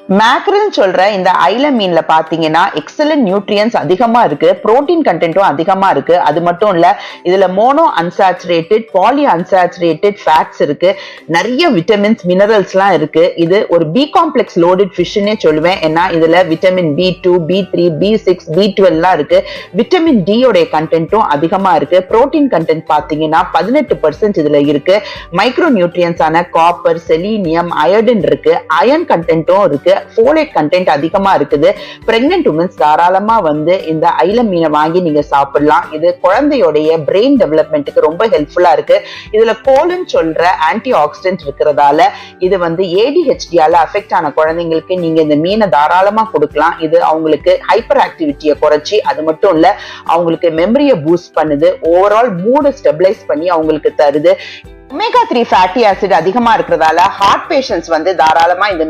மேக்ரில் சொல்ற இந்த ஐல மீன்ல பாத்தீங்கன்னா எக்ஸலன்ட் நியூட்ரியன்ஸ் அதிகமா இருக்கு, புரோட்டீன் கண்டென்ட்டும் அதிகமா இருக்கு. அது மட்டும் இல்ல, இதுல mono unsaturated, poly unsaturated fats இருக்கு, நிறைய விட்டமின்ஸ், மினரல்ஸ் எல்லாம் இருக்கு. இது ஒரு பி காம்ப்ளெக்ஸ் லோடட் ஃபிஷ்னே சொல்லுவேன். ஏன்னா இதுல vitamin B2, B3, B6, B12 எல்லாம் இருக்கு. விட்டமின் டி உடைய கண்டென்ட்டும் அதிகமா இருக்கு. புரோட்டீன் கண்டென்ட் பாத்தீங்கன்னா 18% இதுல இருக்கு. மைக்ரோ நியூட்ரியன்ஸான காப்பர், செலீனியம், அயோடின் இருக்கு. அயன் கண்டென்ட்டும் இருக்கு. ஃபோலேட் கண்டென்ட் அதிகமா இருக்குது. பிரெக்னன்ட் உமன்ஸ் தாராளமா இந்த ஐல மீனை வாங்கி நீங்க சாப்பிடலாம். இது குழந்தையோடைய பிரெயின் டெவலப்மெண்ட்டுக்கு ரொம்ப ஹெல்ப்ஃபுல்லா இருக்கு. இதுல கோலின் சொல்ற ஆன்டி ஆக்சிடென்ட் இருக்கிறதால இது ADHD-ஆல அஃபெக்ட் ஆன குழந்தைங்களுக்கு நீங்க இந்த மீனை தாராளமா கொடுக்கலாம். இது அவங்களுக்கு ஹைப்பர் ஆக்டிவிட்டியை குறைச்சி, அது மட்டும் இல்ல அவங்களுக்கு மெமரியை பூஸ்ட் பண்ணுது, ஓவரால் மூட ஸ்டெபிலைஸ் பண்ணி அவங்களுக்கு தருது. ஒமேகா 3 ஃபேட்டி ஆசிட் அதிகமா இருக்கிறதால ஹார்ட் பேஷண்ட்ஸ் தாராளமா இந்த